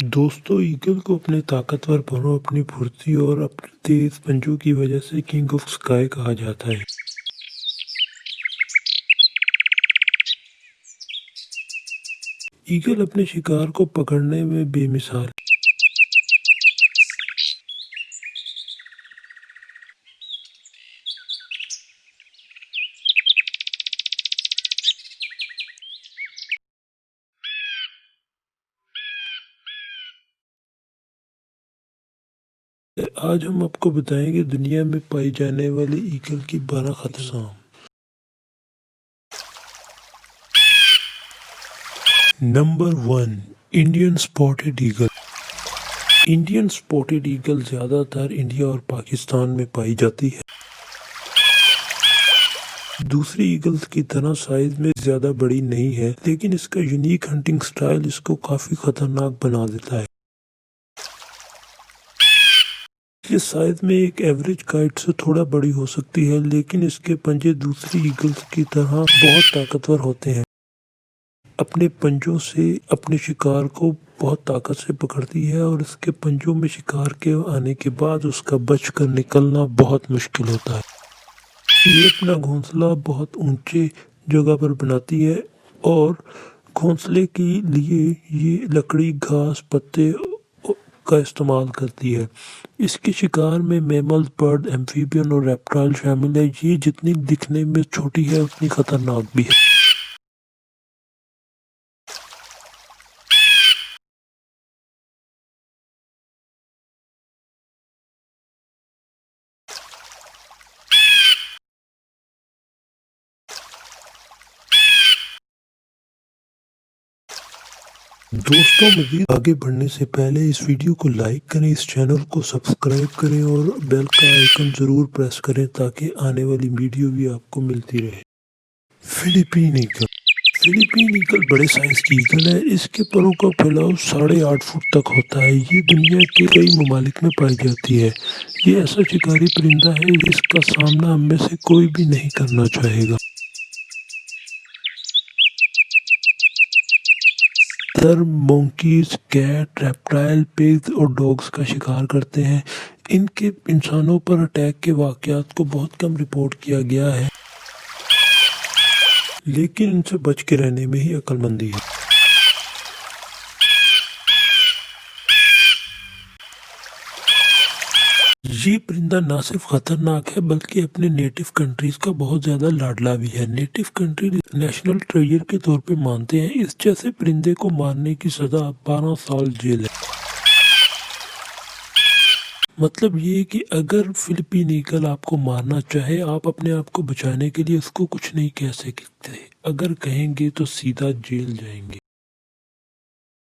دوستو ایگل کو اپنے طاقتور پروں، اپنی پھرتی اور اپنے تیز پنجوں کی وجہ سے کنگ آف اسکائی کہا جاتا ہے۔ ایگل اپنے شکار کو پکڑنے میں بے مثال ہے۔ آج ہم آپ کو بتائیں گے دنیا میں پائی جانے والی ایگل کی 12 اقسام۔ Number 1، Indian spotted eagle. Indian spotted eagle زیادہ تر انڈیا اور پاکستان میں پائی جاتی ہے۔ دوسری ایگلز کی طرح سائز میں زیادہ بڑی نہیں ہے، لیکن اس کا یونیک ہنٹنگ سٹائل اس کو کافی خطرناک بنا دیتا ہے۔ یہ سائز میں ایک ایوریج کائٹ سے تھوڑا بڑی ہو سکتی ہے، لیکن اس کے پنجے دوسری ایگلز کی طرح بہت طاقتور ہوتے ہیں۔ اپنے پنجوں سے اپنے شکار کو بہت طاقت سے پکڑتی ہے اور اس کے پنجوں میں شکار کے آنے کے بعد اس کا بچ کر نکلنا بہت مشکل ہوتا ہے۔ یہ اپنا گھونسلہ بہت اونچے جگہ پر بناتی ہے اور گھونسلے کے لیے یہ لکڑی، گھاس، پتے کا استعمال کرتی ہے۔ اس کے شکار میں میمل، برڈ، ایمفیبین اور ریپٹائل شامل ہے۔ یہ جتنی دکھنے میں چھوٹی ہے اتنی خطرناک بھی ہے۔ دوستوں مزید آگے بڑھنے سے پہلے اس ویڈیو کو لائک کریں، اس چینل کو سبسکرائب کریں اور بیل کا آئیکن ضرور پریس کریں تاکہ آنے والی ویڈیو بھی آپ کو ملتی رہے۔ فلپین ایگل۔ فلپین ایگل بڑے سائز کی ایگل ہے۔ اس کے پروں کا پھیلاؤ 8.5 فٹ تک ہوتا ہے۔ یہ دنیا کے کئی ممالک میں پائی جاتی ہے۔ یہ ایسا شکاری پرندہ ہے جس کا سامنا ہم میں سے کوئی بھی نہیں کرنا چاہے گا۔ مونکیز، کیٹ، ریپٹائل، پگز اور ڈاگز کا شکار کرتے ہیں۔ ان کے انسانوں پر اٹیک کے واقعات کو بہت کم رپورٹ کیا گیا ہے، لیکن ان سے بچ کے رہنے میں ہی عقل مندی ہے۔ یہ پرندہ نہ صرف خطرناک ہے بلکہ اپنے نیٹو کنٹریز کا بہت زیادہ لاڈلا بھی ہے۔ نیٹو کنٹریز نیشنل ٹریجر کے طور پہ مانتے ہیں۔ اس جیسے پرندے کو مارنے کی سزا 12 سال جیل ہے۔ مطلب یہ کہ اگر فلپین ایگل آپ کو مارنا چاہے، آپ اپنے آپ کو بچانے کے لیے اس کو کچھ نہیں کہہ سکتے۔ اگر کہیں گے تو سیدھا جیل جائیں گے۔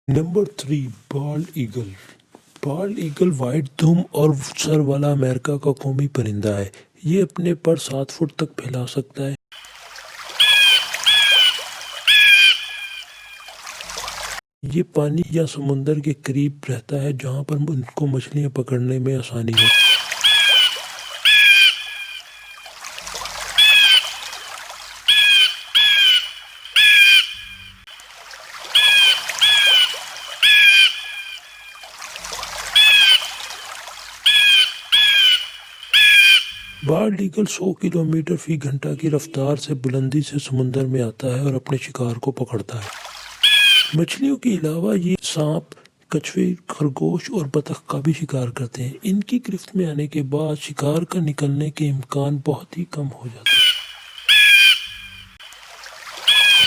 Number 3، bald eagle. Bald eagle white دم اور سر والا امریکہ کا قومی پرندہ ہے۔ یہ اپنے پر 7 فٹ تک پھیلا سکتا ہے۔ یہ پانی یا سمندر کے قریب رہتا ہے جہاں پر ان کو مچھلیاں پکڑنے میں آسانی ہو۔ بالڈ ایگل 100 کلومیٹر فی گھنٹہ کی رفتار سے بلندی سے سمندر میں آتا ہے اور اپنے شکار کو پکڑتا ہے۔ مچھلیوں کے علاوہ یہ سانپ، کچھوے، خرگوش اور بطخ کا بھی شکار کرتے ہیں۔ ان کی گرفت میں آنے کے بعد شکار کا نکلنے کے امکان بہت ہی کم ہو جاتے ہیں۔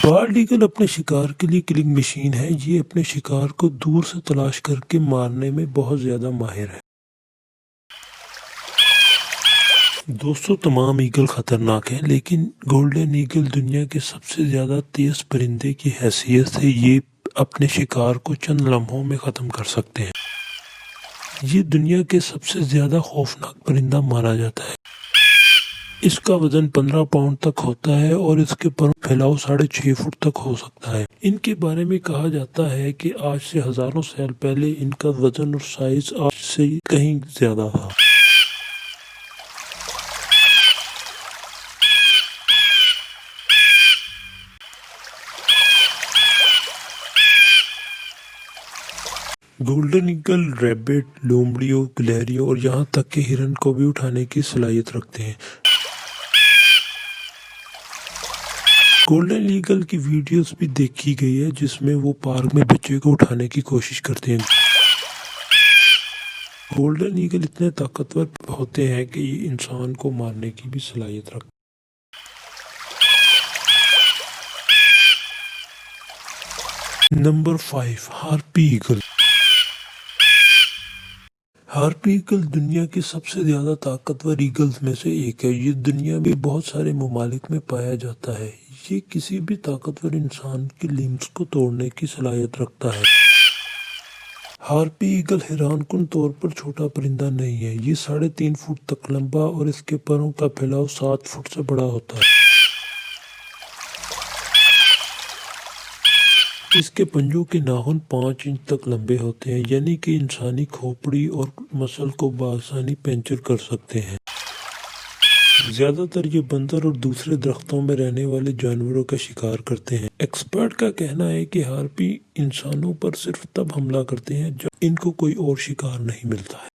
بالڈ ایگل اپنے شکار کے لیے کلنگ مشین ہے۔ یہ اپنے شکار کو دور سے تلاش کر کے مارنے میں بہت زیادہ ماہر ہے۔ دوستو تمام ایگل خطرناک ہیں، لیکن گولڈن ایگل دنیا کے سب سے زیادہ تیز پرندے کی حیثیت سے یہ اپنے شکار کو چند لمحوں میں ختم کر سکتے ہیں۔ یہ دنیا کے سب سے زیادہ خوفناک پرندہ مانا جاتا ہے۔ اس کا وزن 15 پاؤنڈ تک ہوتا ہے اور اس کے پر پھیلاؤ 6.5 فٹ تک ہو سکتا ہے۔ ان کے بارے میں کہا جاتا ہے کہ آج سے ہزاروں سال پہلے ان کا وزن اور سائز آج سے کہیں زیادہ تھا۔ گولڈن ایگل ریبٹ، لومڑیوں، گلہریوں اور یہاں تک کہ ہرن کو بھی اٹھانے کی صلاحیت رکھتے ہیں۔ گولڈن ایگل کی ویڈیوز بھی دیکھی گئی ہے جس میں وہ پارک میں بچے کو اٹھانے کی کوشش کرتے ہیں۔ گولڈن ایگل اتنے طاقتور ہوتے ہیں کہ یہ انسان کو مارنے کی بھی صلاحیت رکھتے ہیں۔ Number 5، harpy eagle. Harpy eagle دنیا کی سب سے زیادہ طاقتور ایگلز میں سے ایک ہے۔ یہ دنیا میں بہت سارے ممالک میں پایا جاتا ہے۔ یہ کسی بھی طاقتور انسان کی لمبس کو توڑنے کی صلاحیت رکھتا ہے۔ ہارپی ایگل حیران کن طور پر چھوٹا پرندہ نہیں ہے۔ یہ 3.5 فٹ تک لمبا اور اس کے پروں کا پھیلاؤ 7 فٹ سے بڑا ہوتا ہے۔ اس کے پنجوں کے ناخن 5 انچ تک لمبے ہوتے ہیں، یعنی کہ انسانی کھوپڑی اور مسل کو بآسانی پنچر کر سکتے ہیں۔ زیادہ تر یہ بندر اور دوسرے درختوں میں رہنے والے جانوروں کا شکار کرتے ہیں۔ ایکسپرٹ کا کہنا ہے کہ ہارپی انسانوں پر صرف تب حملہ کرتے ہیں جب ان کو کوئی اور شکار نہیں ملتا ہے۔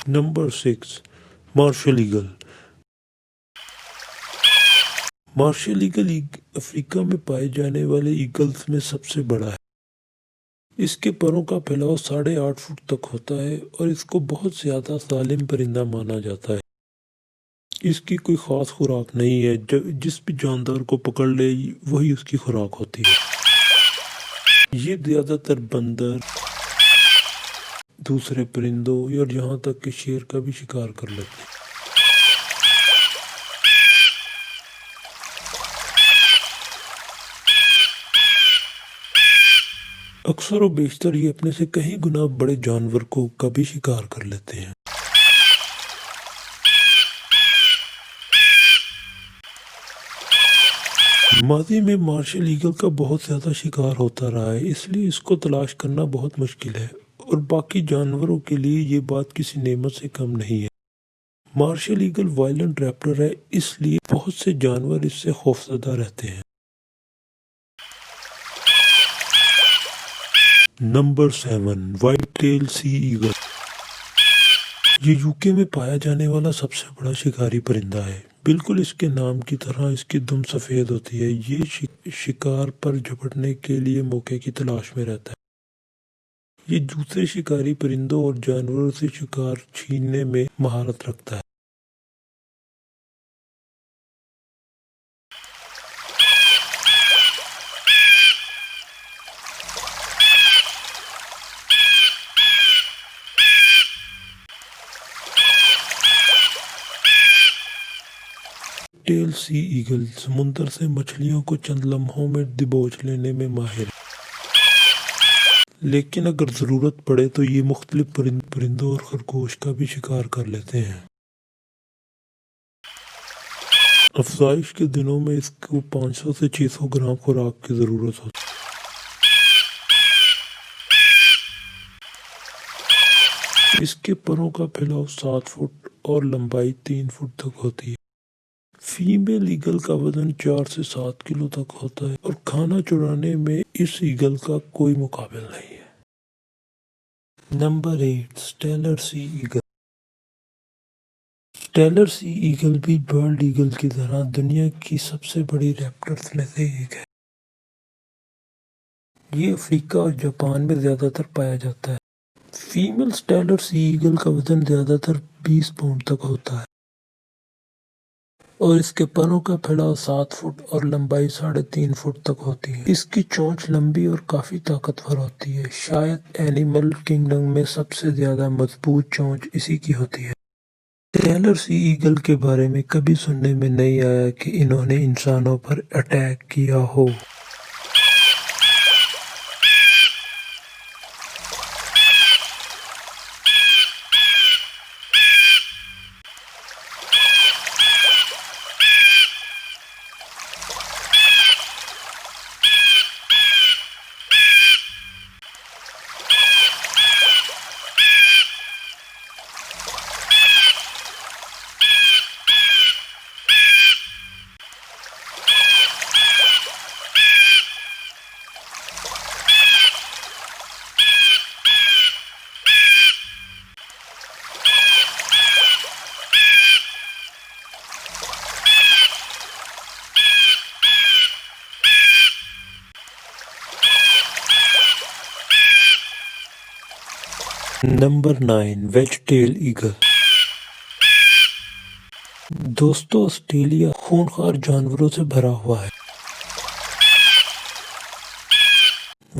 Number 6، martial eagle. Martial eagle افریقہ میں پائے جانے والے ایگلز میں سب سے بڑا ہے۔ اس کے پروں کا پھیلاؤ 8.5 فٹ تک ہوتا ہے اور اس کو بہت زیادہ ظالم پرندہ مانا جاتا ہے۔ اس کی کوئی خاص خوراک نہیں ہے، جس بھی جاندار کو پکڑ لے وہی اس کی خوراک ہوتی ہے۔ یہ زیادہ تر بندر، دوسرے پرندوں اور یہاں تک کہ شیر کا بھی شکار کر لیتے ہیں۔ اکثر و بیشتر یہ اپنے سے کہیں گنا بڑے جانور کو کبھی شکار کر لیتے ہیں۔ ماضی میں مارشل ایگل کا بہت زیادہ شکار ہوتا رہا ہے، اس لیے اس کو تلاش کرنا بہت مشکل ہے اور باقی جانوروں کے لیے یہ بات کسی نعمت سے کم نہیں ہے۔ مارشل ایگل وائلنٹ ریپٹر ہے، اس لیے بہت سے جانور اس سے خوفزدہ رہتے ہیں۔ نمبر 7، وائٹ ٹیل سی ایگل۔ یہ یوکے میں پایا جانے والا سب سے بڑا شکاری پرندہ ہے۔ بالکل اس کے نام کی طرح اس کی دم سفید ہوتی ہے۔ یہ شکار پر جھپٹنے کے لیے موقع کی تلاش میں رہتا ہے۔ یہ دوسرے شکاری پرندوں اور جانوروں سے شکار چھیننے میں مہارت رکھتا ہے۔ ٹیل سی ایگل سمندر سے مچھلیوں کو چند لمحوں میں دبوچ لینے میں ماہر ہے، لیکن اگر ضرورت پڑے تو یہ مختلف پرندوں اور خرگوش کا بھی شکار کر لیتے ہیں۔ افزائش کے دنوں میں اس کو 500 سے 600 گرام خوراک کی ضرورت ہوتی ہے۔ اس کے پروں کا پھیلاؤ 7 فٹ اور لمبائی 3 فٹ تک ہوتی ہے۔ فیمیل ایگل کا وزن 4 سے 7 کلو تک ہوتا ہے اور کھانا چرانے میں اس ایگل کا کوئی مقابل نہیں ہے۔ نمبر 8، اسٹیلر سی ایگل۔ اسٹیلر سی ایگل بھی برلڈ ایگل کی طرح دنیا کی سب سے بڑی ریپٹرز میں سے ایک ہے۔ یہ افریقہ اور جاپان میں زیادہ تر پایا جاتا ہے۔ فیمیل اسٹیلر سی ایگل کا وزن زیادہ تر 20 پاؤنڈ تک ہوتا ہے اور اس کے پروں کا پھیلاؤ 7 فٹ اور لمبائی 3.5 فٹ تک ہوتی ہے۔ اس کی چونچ لمبی اور کافی طاقتور ہوتی ہے۔ شاید اینیمل کنگڈم میں سب سے زیادہ مضبوط چونچ اسی کی ہوتی ہے۔ اسٹیلر سی ایگل کے بارے میں کبھی سننے میں نہیں آیا کہ انہوں نے انسانوں پر اٹیک کیا ہو۔ Number 9 wedge tail eagle. دوستو آسٹریلیا خونخوار جانوروں سے بھرا ہوا ہے۔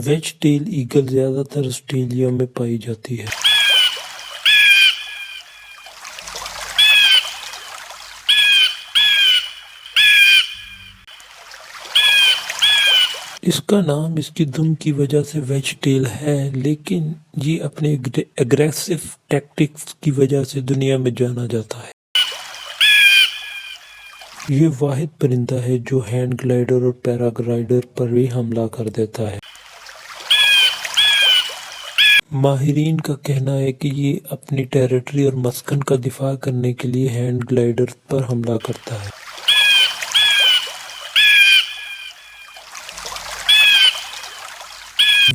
ویج ٹیل ایگل زیادہ تر آسٹریلیا میں پائی جاتی ہے۔ اس کا نام اس کی دم کی وجہ سے ویج ٹیل ہے، لیکن یہ اپنے اگریسو ٹیکٹکس کی وجہ سے دنیا میں جانا جاتا ہے۔ یہ واحد پرندہ ہے جو ہینگ گلائڈر اور پیرا گلائڈر پر بھی حملہ کر دیتا ہے۔ ماہرین کا کہنا ہے کہ یہ اپنی ٹیریٹری اور مسکن کا دفاع کرنے کے لیے ہینگ گلائڈر پر حملہ کرتا ہے۔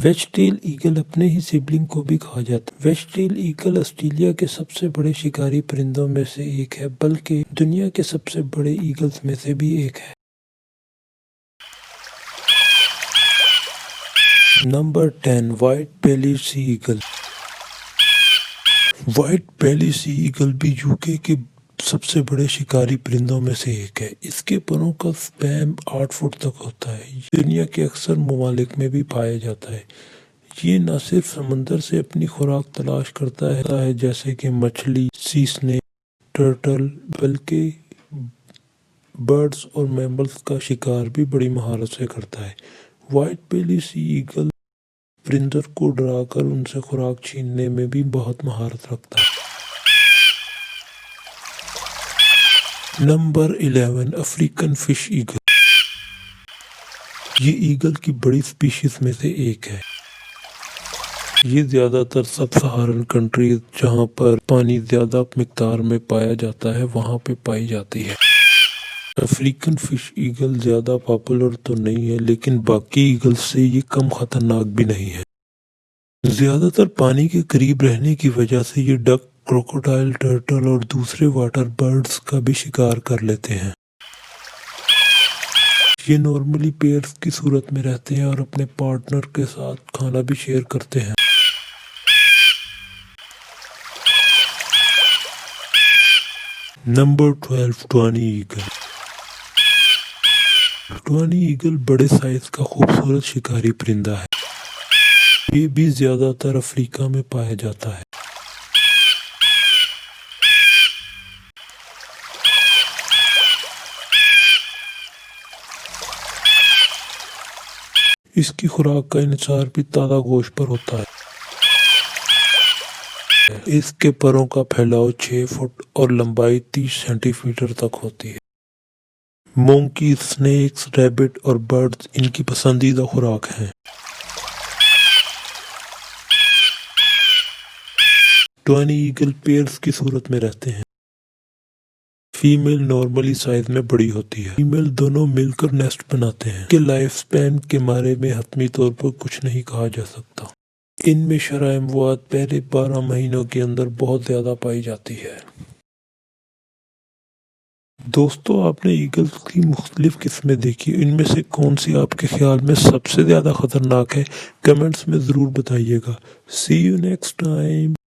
ویج ٹیل ایگل اپنے ہی سبلنگ کو بھی کہا جاتا ہے۔ ویج ٹیل ایگل آسٹریلیا کے سب سے بڑے شکاری پرندوں میں سے ایک ہے، بلکہ دنیا کے سب سے بڑے ایگلز میں سے بھی ایک ہے۔ نمبر 10 وائٹ بیلی سی ایگل۔ وائٹ بیلی سی ایگل بھی یوکے کے سب سے بڑے شکاری پرندوں میں سے ایک ہے۔ اس کے پروں کا سپیم 8 فٹ تک ہوتا ہے۔ یہ دنیا کے اکثر ممالک میں بھی پایا جاتا ہے۔ یہ نہ صرف سمندر سے اپنی خوراک تلاش کرتا ہے جیسے کہ مچھلی، سی سنیک، ٹرٹل، بلکہ برڈز اور میملز کا شکار بھی بڑی مہارت سے کرتا ہے۔ وائٹ بیلی سی ایگل پرندوں کو ڈرا کر ان سے خوراک چھیننے میں بھی بہت مہارت رکھتا ہے۔ Number 11 African fish eagle. یہ ایگل کی بڑی سپیشیز میں سے ایک ہے۔ یہ زیادہ تر سب سہارن کنٹریز جہاں پر پانی زیادہ مقدار میں پایا جاتا ہے وہاں پہ پائی جاتی ہے۔ افریقن فش ایگل زیادہ پاپولر تو نہیں ہے، لیکن باقی ایگل سے یہ کم خطرناک بھی نہیں ہے۔ زیادہ تر پانی کے قریب رہنے کی وجہ سے یہ ڈک، کروکوڈائل، ٹرٹل اور دوسرے واٹر برڈز کا بھی شکار کر لیتے ہیں۔ یہ نارملی پیئرز کی صورت میں رہتے ہیں اور اپنے پارٹنر کے ساتھ کھانا بھی شیئر کرتے ہیں۔ Number 12 tawny eagle. Tawny eagle بڑے سائز کا خوبصورت شکاری پرندہ ہے۔ یہ بھی زیادہ تر افریقہ میں پایا جاتا ہے۔ اس کی خوراک کا انحصار بھی تازہ گوشت پر ہوتا ہے۔ اس کے پروں کا پھیلاؤ 6 فٹ اور لمبائی 30 سینٹی میٹر تک ہوتی ہے۔ مونکیز، سنیکس، ریبٹ اور برڈز ان کی پسندیدہ خوراک ہیں۔ ٹوانی ایگل پیئرز کی صورت میں رہتے ہیں۔ فیمیل نارملی سائز میں بڑی ہوتی ہے۔ فیمیل دونوں مل کر نیسٹ بناتے ہیں۔ کہ لائف سپین کے بارے میں حتمی طور پر کچھ نہیں کہا جا سکتا۔ ان میں شرح اموات پہلے 12 مہینوں کے اندر بہت زیادہ پائی جاتی ہے۔ دوستو آپ نے ایگلز کی مختلف قسمیں دیکھی، ان میں سے کون سی آپ کے خیال میں سب سے زیادہ خطرناک ہے؟ کمنٹس میں ضرور بتائیے گا۔ See you next time.